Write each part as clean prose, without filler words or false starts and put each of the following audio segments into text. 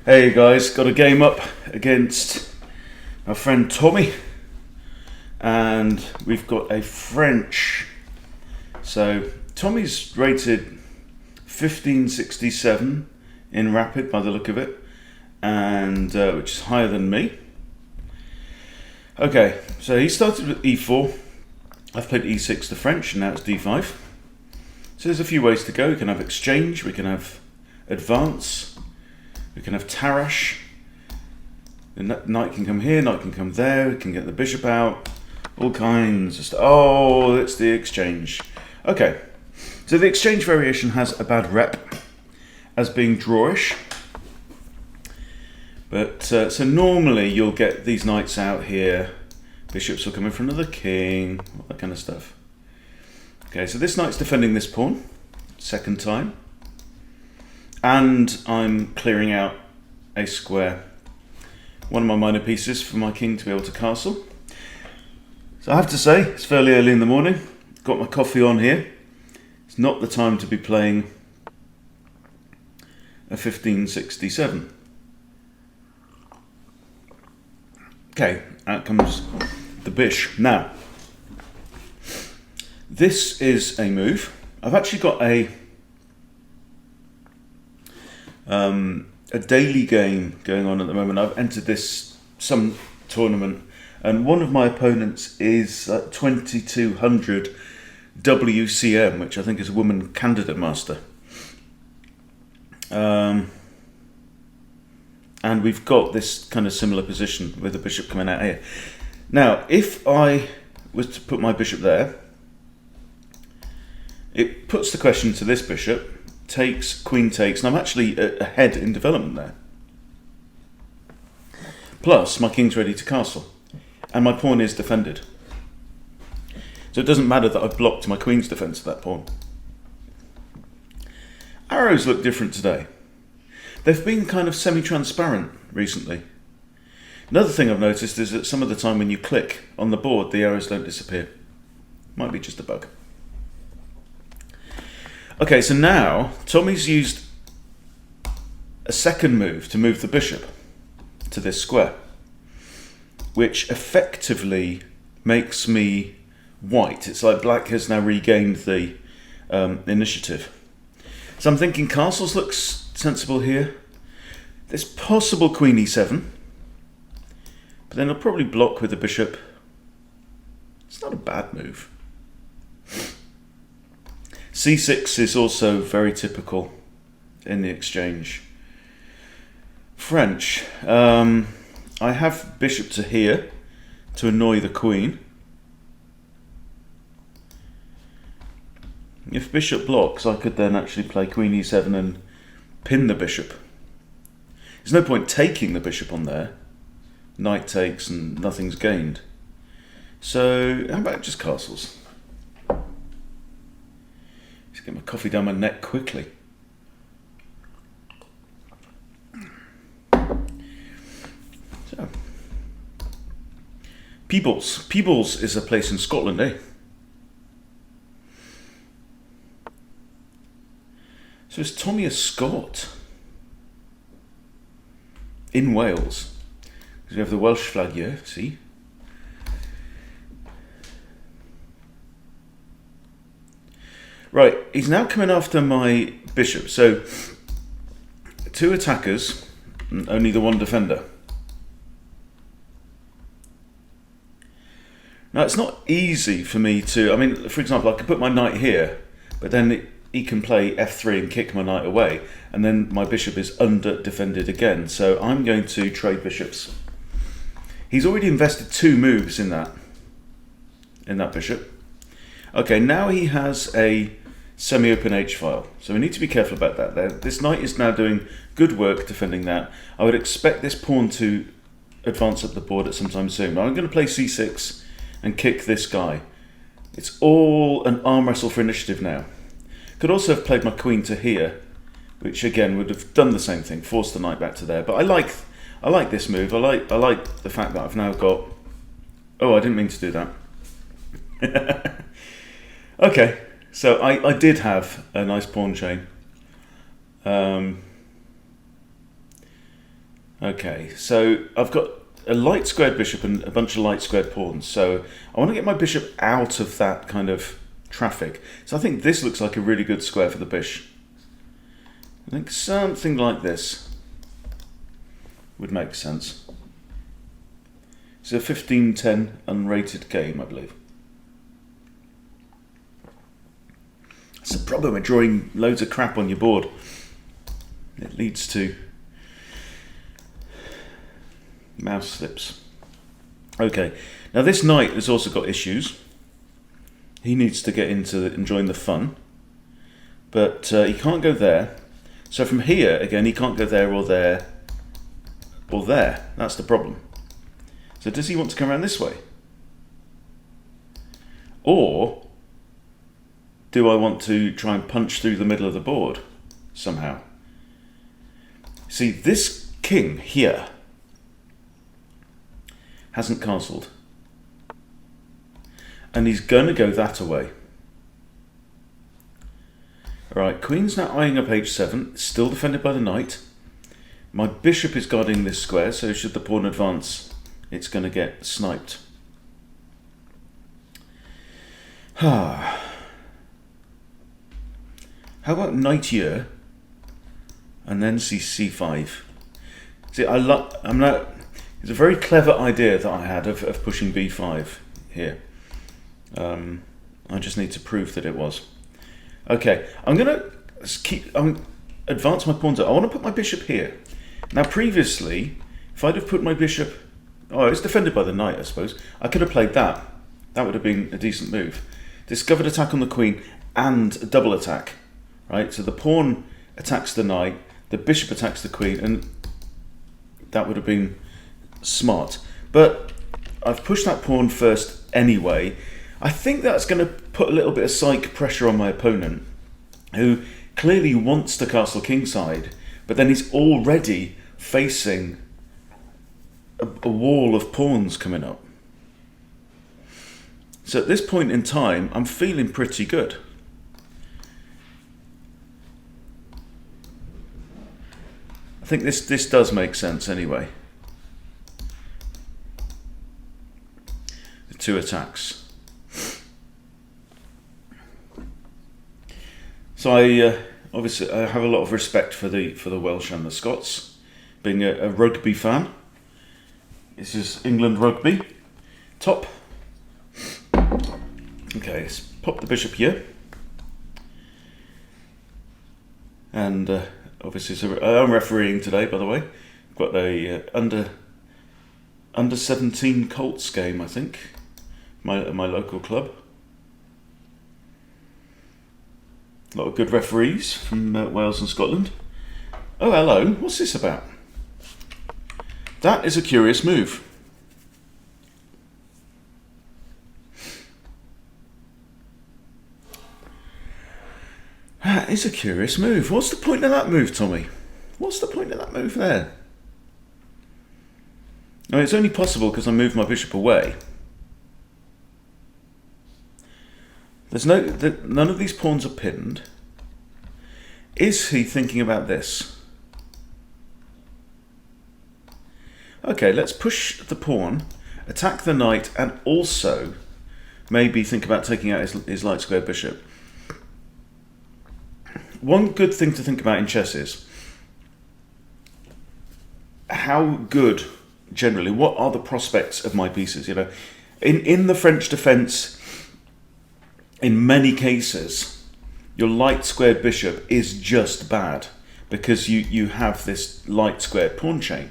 Hey guys, got a game up against our friend Tommy, and we've got a French. So Tommy's rated 1567 in rapid by the look of it, and which is higher than me. Okay, so he started with e4. I've played e6 to French, and now it's d5. So there's a few ways to go. We can have exchange, we can have advance, we can have tarash. The knight can come here, knight can come there, we can get the bishop out, all kinds of stuff. Oh, it's the exchange. Okay, so the exchange variation has a bad rep as being drawish. But so normally you'll get these knights out here, bishops will come in front of the king, all that kind of stuff. Okay, so this knight's defending this pawn, second time. And I'm clearing out a square, one of my minor pieces for my king to be able to castle. So I have to say, it's fairly early in the morning, got my coffee on here. It's not the time to be playing a 1567. Okay, out comes the bish. Now, this is a move. I've actually got a daily game going on at the moment. I've entered some tournament, and one of my opponents is 2200 WCM, which I think is a woman candidate master. And we've got this kind of similar position with the bishop coming out here. Now, if I was to put my bishop there, it puts the question to this bishop, takes, queen takes, and I'm actually ahead in development there. Plus, my king's ready to castle, and my pawn is defended. So it doesn't matter that I've blocked my queen's defense of that pawn. Arrows look different today. They've been kind of semi-transparent recently. Another thing I've noticed is that some of the time when you click on the board, the arrows don't disappear. Might be just a bug. Okay, so now Tommy's used a second move to move the bishop to this square, which effectively makes me white. It's like black has now regained the initiative. So I'm thinking castles looks sensible here. There's possible queen e7, but then I'll probably block with the bishop. It's not a bad move. c6 is also very typical in the exchange. French. I have bishop to here to annoy the queen. If bishop blocks, I could then actually play queen e7 and pin the bishop. There's no point taking the bishop on there. Knight takes and nothing's gained. So how about just castles? Just get my coffee down my neck quickly. So, Peebles. Peebles is a place in Scotland, eh? So is Tommy a Scot? In Wales. Because we have the Welsh flag here, see? Right, he's now coming after my bishop. So, two attackers, and only the one defender. Now, it's not easy for me to... I mean, for example, I could put my knight here, but then he can play f3 and kick my knight away, and then my bishop is under defended again. So I'm going to trade bishops. He's already invested 2 moves in that bishop. Okay, now he has a semi-open h-file, so we need to be careful about that there. This knight is now doing good work defending that. I would expect this pawn to advance up the board at some time soon. Now I'm going to play c6 and kick this guy. It's all an arm wrestle for initiative now. Could also have played my queen to here, which again would have done the same thing, forced the knight back to there. But I like this move. I like the fact that I've now got... Oh, I didn't mean to do that. Okay, so I did have a nice pawn chain. Okay, so I've got a light squared bishop and a bunch of light squared pawns. So I want to get my bishop out of that kind of traffic. So I think this looks like a really good square for the bish. I think something like this would make sense. It's a 15-10 unrated game, I believe. That's the problem with drawing loads of crap on your board. It leads to mouse slips. Okay, now this knight has also got issues. He needs to get into enjoying the fun, but he can't go there. So from here, again, he can't go there or there or there. That's the problem. So does he want to come around this way? Or do I want to try and punch through the middle of the board somehow? See, this king here hasn't castled. And he's going to go that away. Alright, queen's now eyeing up h7, still defended by the knight. My bishop is guarding this square, so should the pawn advance, it's going to get sniped. How about knight here, and then c5? See, it's a very clever idea that I had of pushing b5 here. I just need to prove that it was. Okay, I'm going to advance my pawns up. I want to put my bishop here. Now previously, if I'd have put my bishop... Oh, it's defended by the knight, I suppose. I could have played that. That would have been a decent move. Discovered attack on the queen and a double attack. Right, so the pawn attacks the knight, the bishop attacks the queen, and that would have been smart. But I've pushed that pawn first anyway. I think that's going to put a little bit of psych pressure on my opponent, who clearly wants to castle kingside, but then he's already facing a wall of pawns coming up. So at this point in time, I'm feeling pretty good. I think this does make sense anyway. The two attacks. So I obviously I have a lot of respect for the Welsh and the Scots, being a rugby fan. This is England rugby. Top. Okay, let's pop the bishop here. And obviously, so I'm refereeing today, by the way. Got a under 17 Colts game, I think. My local club. A lot of good referees from Wales and Scotland. Oh, hello. What's this about? That is a curious move. That is a curious move. What's the point of that move, Tommy? What's the point of that move there? Now, it's only possible because I moved my bishop away. There's none of these pawns are pinned. Is he thinking about this? Okay, let's push the pawn, attack the knight, and also maybe think about taking out his light square bishop. One good thing to think about in chess is how good, generally, what are the prospects of my pieces? You know, in the French defence, in many cases, your light squared bishop is just bad because you have this light squared pawn chain,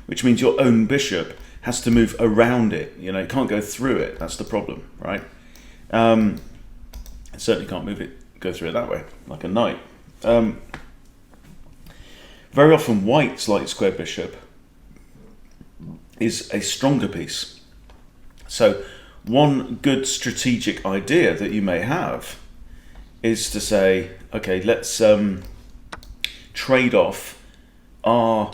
which means your own bishop has to move around it. You know, it can't go through it. That's the problem, right? It certainly can't go through it that way, like a knight. Very often, white's light square bishop is a stronger piece. So one good strategic idea that you may have is to say, okay, let's trade off our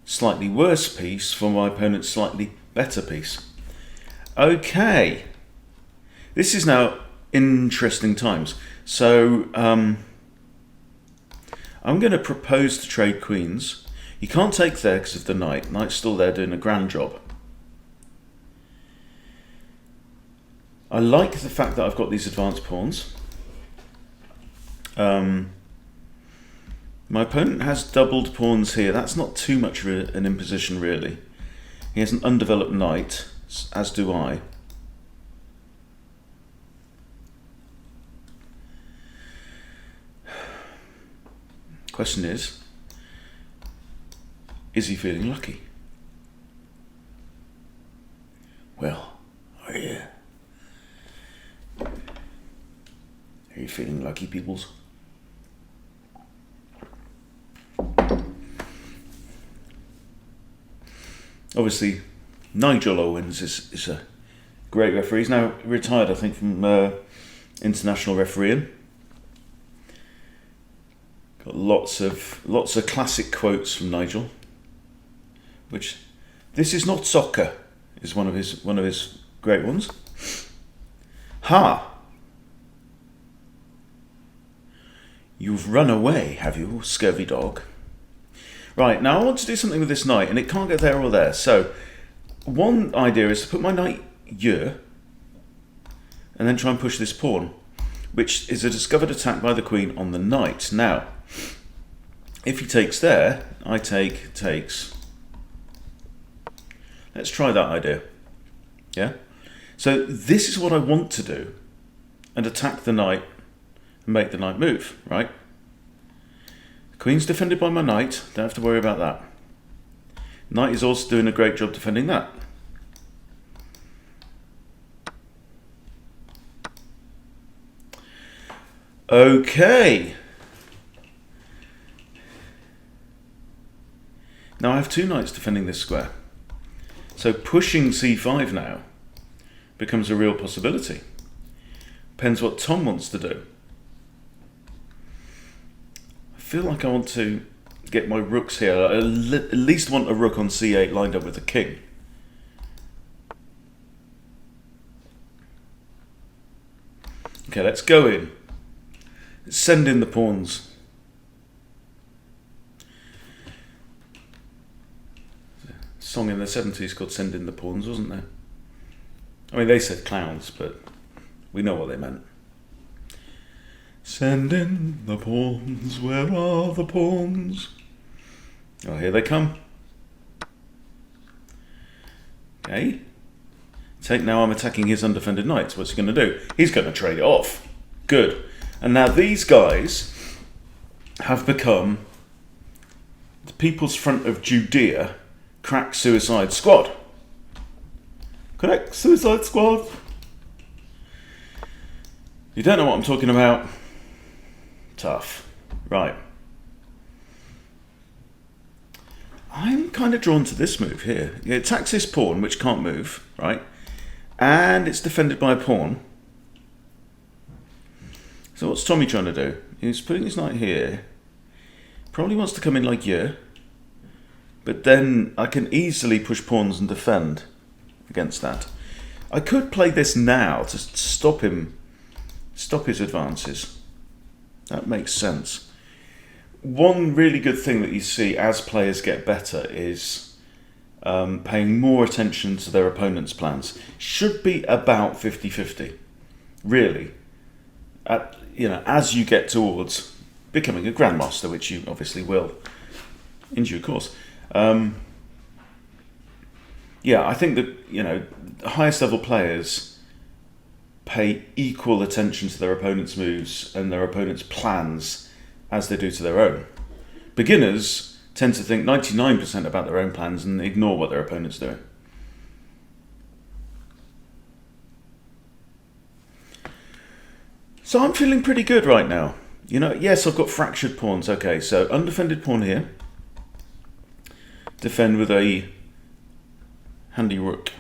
slightly worse piece for my opponent's slightly better piece. Okay, this is now interesting times. So I'm going to propose to trade queens. You can't take there because of the knight. Knight's still there doing a grand job. I like the fact that I've got these advanced pawns. My opponent has doubled pawns here. That's not too much of an imposition, really. He has an undeveloped knight, as do I. Question is he feeling lucky? Well, are you feeling lucky, peoples? Obviously, Nigel Owens is a great referee. He's now retired, I think, from international refereeing. Got lots of classic quotes from Nigel. Which, "This is not soccer," is one of his great ones. "Ha! You've run away, have you, scurvy dog?" Right, now I want to do something with this knight, and it can't get there or there. So, one idea is to put my knight here, and then try and push this pawn, which is a discovered attack by the queen on the knight. Now, if he takes there, I takes. Let's try that idea. Yeah? So this is what I want to do, and attack the knight and make the knight move, right? The queen's defended by my knight, don't have to worry about that. Knight is also doing a great job defending that. Okay. Now I have two knights defending this square. So pushing c5 now becomes a real possibility. Depends what Tom wants to do. I feel like I want to get my rooks here. I at least want a rook on c8 lined up with a king. Okay, let's go in. Let's send in the pawns. Song in the 70s called "Send in the Pawns," wasn't there? I mean, they said clowns, but we know what they meant. Send in the pawns, where are the pawns? Oh, here they come. Okay. Take now, I'm attacking his undefended knights. What's he going to do? He's going to trade it off. Good. And now these guys have become the People's Front of Judea crack Suicide Squad. Crack Suicide Squad. You don't know what I'm talking about? Tough. Right. I'm kind of drawn to this move here. It attacks this pawn, which can't move, right? And it's defended by a pawn. So what's Tommy trying to do? He's putting his knight here. Probably wants to come in like here. But then I can easily push pawns and defend against that. I could play this now to stop him, stop his advances. That makes sense. One really good thing that you see as players get better is paying more attention to their opponent's plans. Should be about 50-50, really. As you get towards becoming a grandmaster, which you obviously will in due course. I think that the highest level players pay equal attention to their opponent's moves and their opponent's plans as they do to their own. Beginners tend to think 99% about their own plans and ignore what their opponent's doing. So I'm feeling pretty good right now. Yes, I've got fractured pawns. Okay, so undefended pawn here. Defend with a handy rook.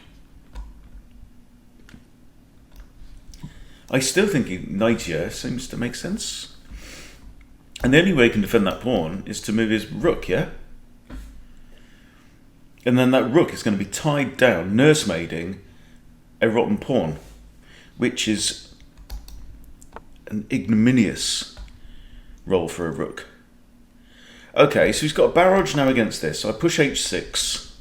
I still think knight here seems to make sense. And the only way he can defend that pawn is to move his rook, yeah? And then that rook is going to be tied down, nursemaiding a rotten pawn, which is an ignominious role for a rook. Okay, so he's got a barrage now against this. So I push h6.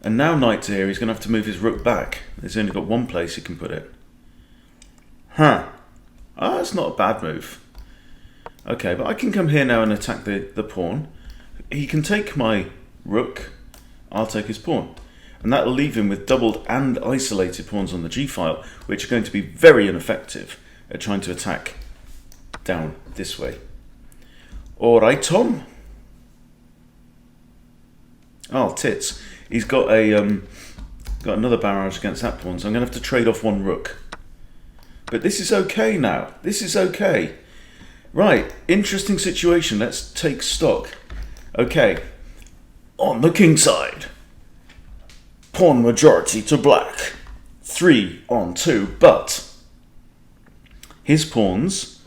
And now knight's here, he's going to have to move his rook back. He's only got one place he can put it. Huh. Ah, that's not a bad move. Okay, but I can come here now and attack the pawn. He can take my rook. I'll take his pawn. And that'll leave him with doubled and isolated pawns on the g-file, which are going to be very ineffective at trying to attack down this way. Alright, Tom. Oh, tits. He's got got another barrage against that pawn, so I'm going to have to trade off one rook. But this is okay now. This is okay. Right, interesting situation. Let's take stock. Okay, on the king side, pawn majority to black. 3 on 2, but his pawns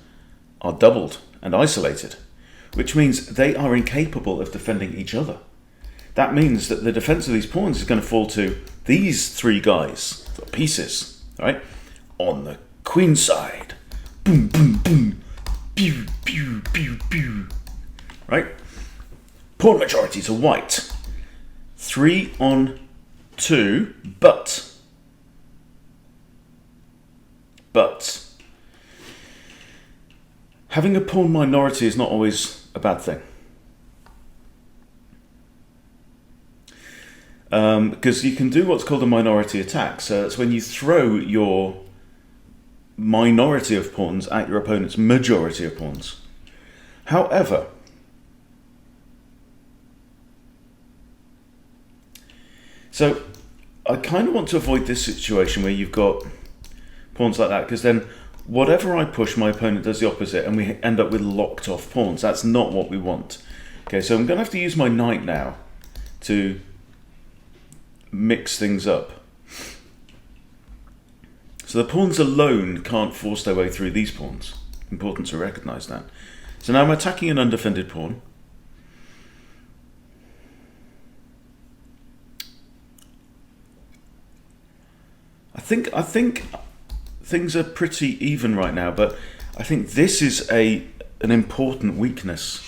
are doubled and isolated, which means they are incapable of defending each other. That means that the defense of these pawns is going to fall to these three guys, pieces, right? On the queen side, boom, boom, boom, pew, pew, pew, pew, right? Pawn majority to white. 3 on 2, but having a pawn minority is not always a bad thing. Because you can do what's called a minority attack. So it's when you throw your minority of pawns at your opponent's majority of pawns. However, so I kind of want to avoid this situation where you've got pawns like that, because then whatever I push, my opponent does the opposite and we end up with locked off pawns. That's not what we want. Okay, so I'm going to have to use my knight now to mix things up. So the pawns alone can't force their way through these pawns. Important to recognise that. So now I'm attacking an undefended pawn. I think things are pretty even right now, but I think this is an important weakness.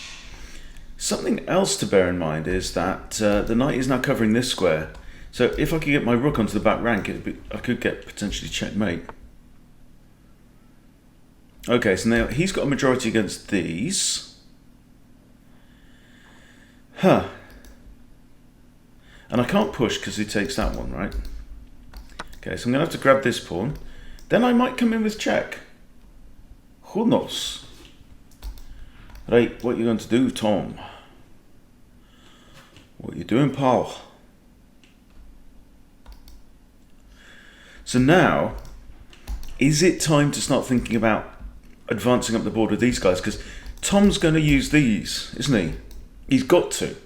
Something else to bear in mind is that the knight is now covering this square. So if I could get my rook onto the back rank, I could get potentially checkmate. Okay, so now he's got a majority against these. Huh. And I can't push because he takes that one, right? Okay, so I'm going to have to grab this pawn. Then I might come in with check. Who knows? Right, what are you going to do, Tom? What are you doing, pal? So now, is it time to start thinking about advancing up the board with these guys? Because Tom's going to use these, isn't he? He's got to.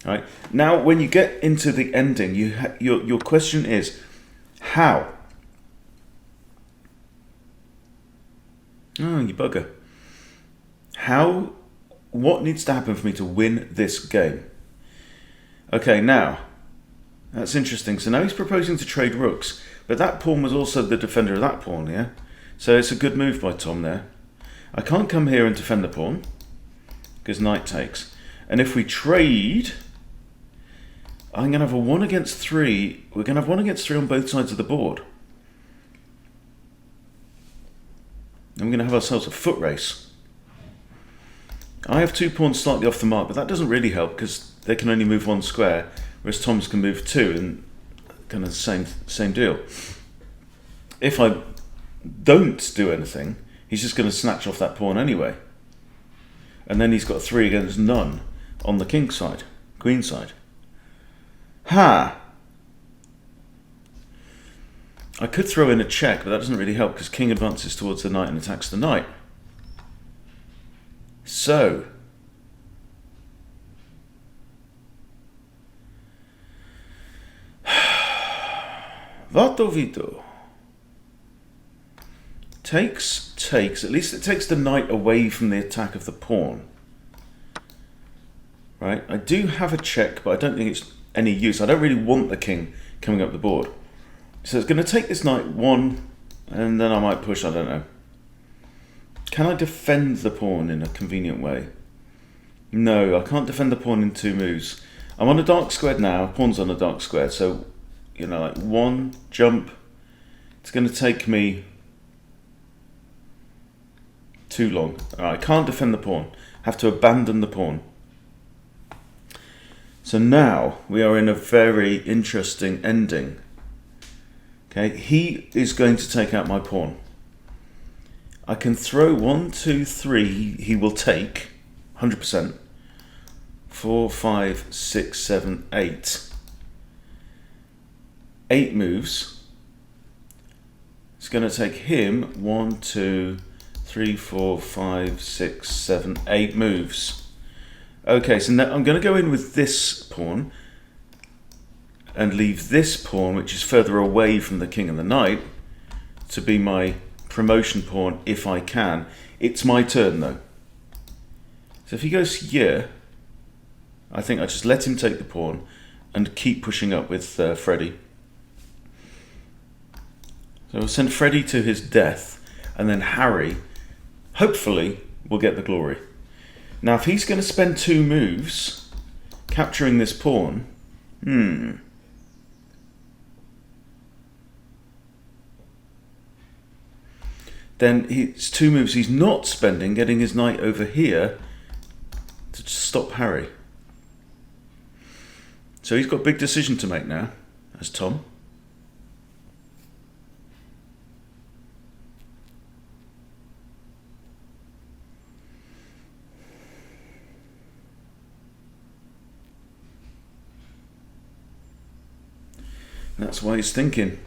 Right? Now, when you get into the ending, your question is, how? Oh, you bugger. How? What needs to happen for me to win this game? Okay, now, that's interesting. So now he's proposing to trade rooks. But that pawn was also the defender of that pawn, yeah? So it's a good move by Tom there. I can't come here and defend the pawn, because knight takes. And if we trade, I'm going to have a 1 against 3. We're going to have 1 against 3 on both sides of the board. And we're going to have ourselves a foot race. I have 2 pawns slightly off the mark, but that doesn't really help, because they can only move 1 square, whereas Tom's can move 2, and kind of the same deal. If I don't do anything, he's just going to snatch off that pawn anyway. And then he's got 3 against none on the king side, queen side. Ha! I could throw in a check, but that doesn't really help because king advances towards the knight and attacks the knight. So, Vato Vito. Takes, at least it takes the knight away from the attack of the pawn. Right, I do have a check, but I don't think it's any use. I don't really want the king coming up the board. So it's going to take this knight 1, and then I might push, I don't know. Can I defend the pawn in a convenient way? No, I can't defend the pawn in 2 moves. I'm on a dark squared now. Pawn's on a dark squared, so like 1 jump. It's going to take me too long. I can't defend the pawn. Have to abandon the pawn. So now we are in a very interesting ending. Okay, he is going to take out my pawn. I can throw 1, 2, 3. He will take 100%. 4, 5, 6, 7, 8. 8 moves. It's going to take him 1, 2, 3, 4, 5, 6, 7, 8 moves. Okay, so now I'm going to go in with this pawn and leave this pawn, which is further away from the king and the knight, to be my promotion pawn if I can. It's my turn though. So if he goes here, I think I just let him take the pawn and keep pushing up with Freddie. So we'll send Freddie to his death, and then Harry, hopefully, will get the glory. Now, if he's going to spend 2 moves capturing this pawn, then it's 2 moves he's not spending getting his knight over here to stop Harry. So he's got a big decision to make now, as Tom. That's why he's thinking.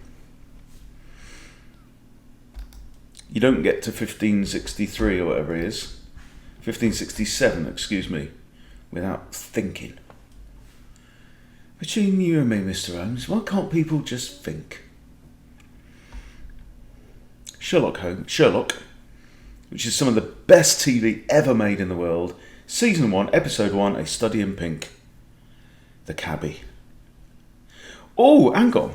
You don't get to 1563 or whatever it is. 1567, excuse me, without thinking. Between you and me, Mr. Holmes, why can't people just think? Sherlock, which is some of the best TV ever made in the world. Season 1, Episode 1, A Study in Pink. The Cabbie. Oh, hang on.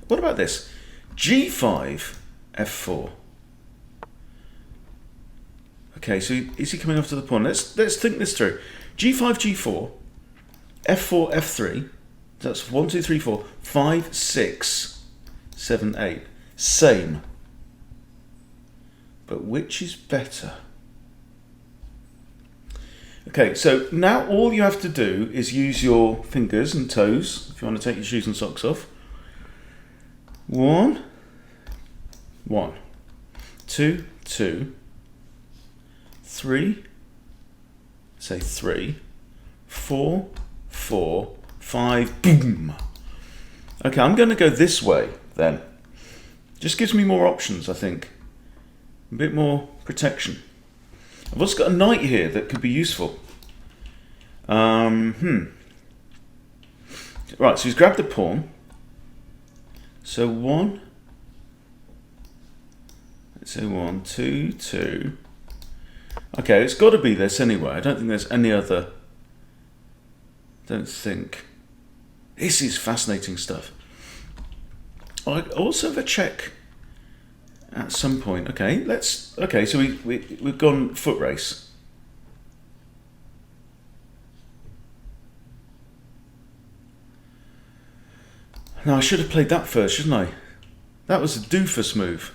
What about this? G5, F4. Okay, so is he coming after the pawn? Let's think this through. G5, G4, F4, F3. That's 1, 2, 3, 4, 5, 6, 7, 8. Same. But which is better? Okay, so now all you have to do is use your fingers and toes, if you want to take your shoes and socks off. 1, 1, 2, 2, 3, say 3, 4, 4, 5, boom. Okay, I'm going to go this way then. Just gives me more options, I think. A bit more protection. I've also got a knight here that could be useful. Right, so he's grabbed the pawn. So 1, let's say 1, 2, 2. Okay, it's got to be this anyway. I don't think there's any other. Don't think. This is fascinating stuff. I also have a check at some point. Okay, okay, so we've gone foot race. Now I should have played that first, shouldn't I? That was a doofus move.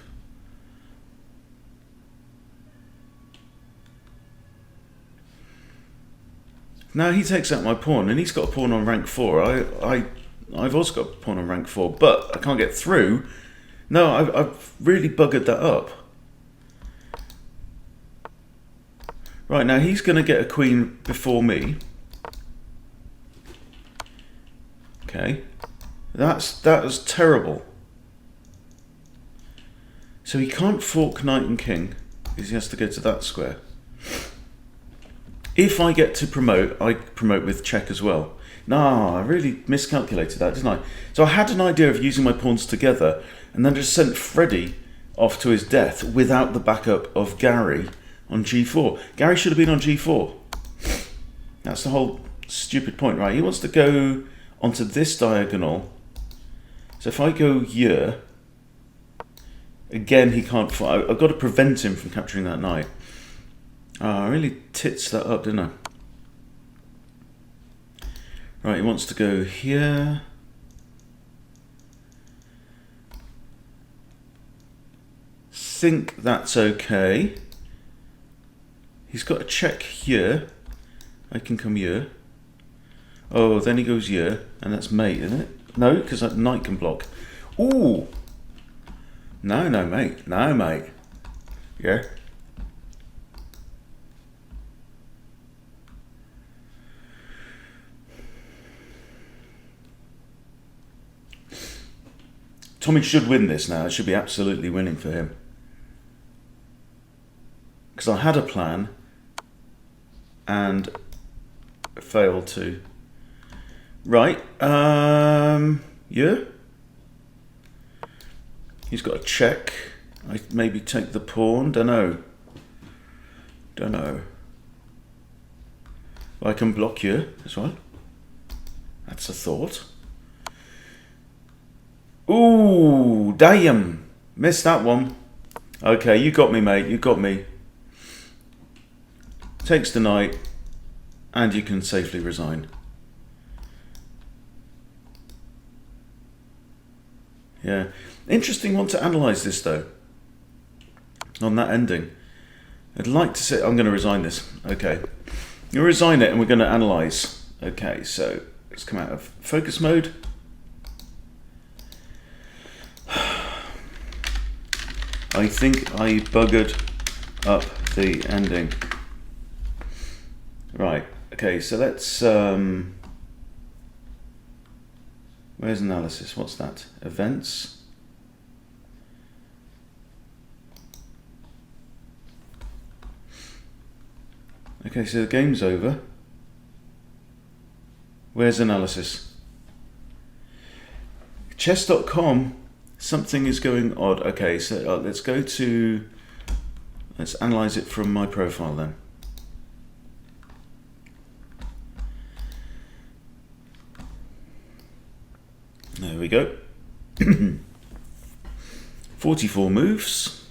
Now he takes out my pawn, and he's got a pawn on rank 4. I've also got a pawn on rank 4, but I can't get through. No, I've really buggered that up. Right, now he's going to get a queen before me. Okay, that was terrible. So he can't fork knight and king, because he has to go to that square. If I get to promote, I promote with check as well. No, I really miscalculated that, didn't I? So I had an idea of using my pawns together and then just sent Freddie off to his death without the backup of Gary on G4. Gary should have been on G4. That's the whole stupid point, right? He wants to go onto this diagonal. So if I go here, again, he can't fight. I've got to prevent him from capturing that knight. Oh, I really tits that up, didn't I? Right, he wants to go here. Think that's okay. He's got a check here. I can come here. Oh, then he goes here, and that's mate, isn't it? No, because that knight can block. Ooh! No, no, mate. No, mate. Yeah. Tommy should win this now. It should be absolutely winning for him. Because I had a plan and failed to. Right. Yeah. He's got a check. I maybe take the pawn. Don't know. I can block you as well. That's a thought. Ooh, damn. Missed that one. Okay, you got me, mate. You got me. Takes the knight, and you can safely resign. Yeah. Interesting one to analyse this, though. On that ending. I'd like to say... I'm going to resign this. Okay. You resign it, and we're going to analyse. Okay, so let's come out of focus mode. I think I buggered up the ending. Right, okay, so let's... where's analysis? What's that? Events? Okay, so the game's over. Where's analysis? Chess.com, something is going odd. Okay, so let's go to... Let's analyse it from my profile then. There we go. 44 moves.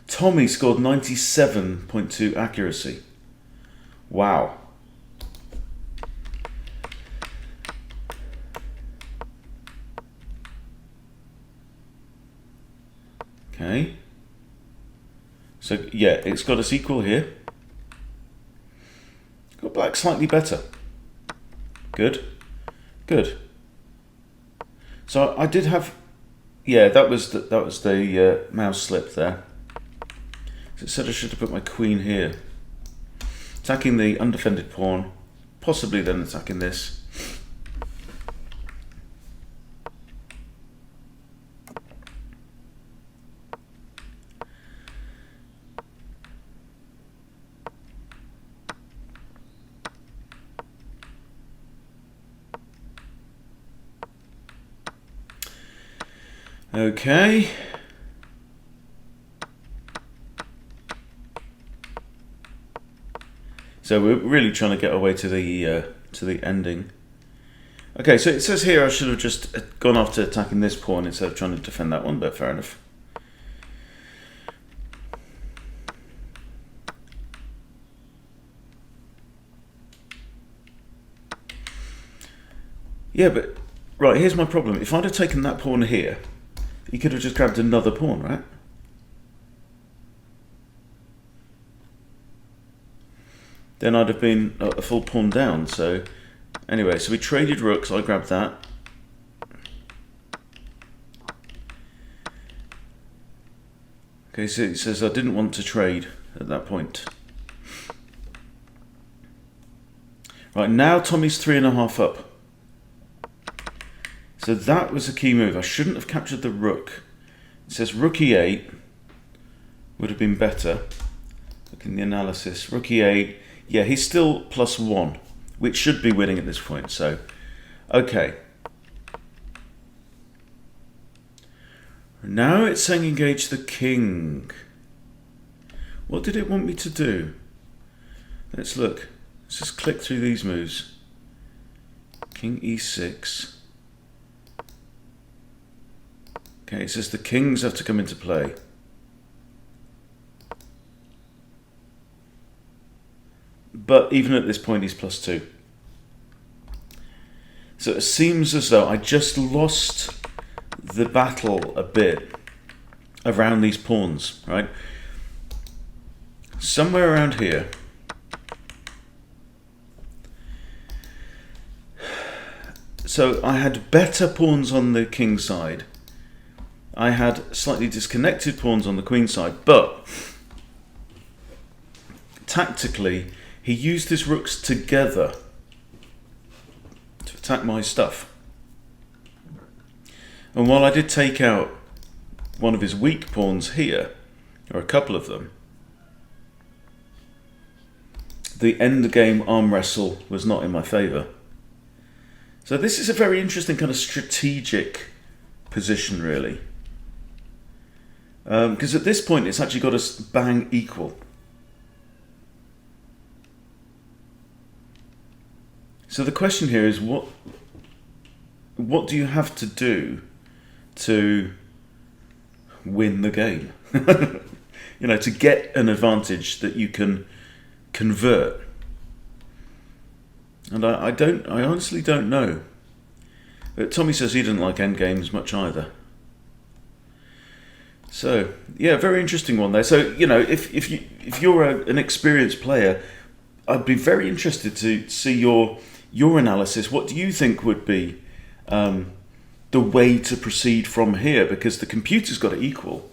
Tommy scored 97.2 accuracy. Wow. Okay. So, yeah, it's got us equal here. Got black slightly better. Good. Good. So I did have... Yeah, that was the mouse slip there. So it said I should have put my queen here. Attacking the undefended pawn. Possibly then attacking this. Okay. So we're really trying to get our way to the ending. Okay, so it says here I should have just gone after attacking this pawn instead of trying to defend that one, but fair enough. Yeah, but right, here's my problem. If I'd have taken that pawn here, he could have just grabbed another pawn, right? Then I'd have been a full pawn down. So anyway, so we traded rooks. I grabbed that. Okay, so it says I didn't want to trade at that point. Right, now Tommy's 3.5 up. So that was a key move. I shouldn't have captured the rook. It says rook e8 would have been better. Look in the analysis. Rook e8. Yeah, he's still +1, which should be winning at this point. So, okay. Now it's saying engage the king. What did it want me to do? Let's look. Let's just click through these moves. King e6. Okay, it says the kings have to come into play. But even at this point, he's +2. So it seems as though I just lost the battle a bit around these pawns, right? Somewhere around here. So I had better pawns on the king side. I had slightly disconnected pawns on the queen side, but tactically, he used his rooks together to attack my stuff. And while I did take out one of his weak pawns here, or a couple of them, the end game arm wrestle was not in my favour. So this is a very interesting kind of strategic position, really. Because at this point, it's actually got us bang equal. So the question here is, what do you have to do to win the game? To get an advantage that you can convert. And I honestly don't know. But Tommy says he didn't like endgames much either. So yeah, very interesting one there. So if you're an experienced player, I'd be very interested to see your analysis. What do you think would be the way to proceed from here? Because the computer's got it equal.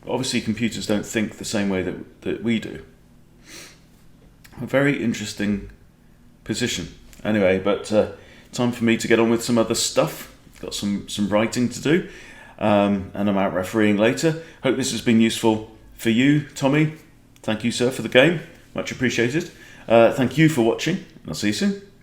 Obviously, computers don't think the same way that we do. A very interesting position. Anyway, but time for me to get on with some other stuff. Got some writing to do, and I'm out refereeing later. Hope this has been useful for you, Tommy. Thank you, sir, for the game. Much appreciated. Thank you for watching. I'll see you soon.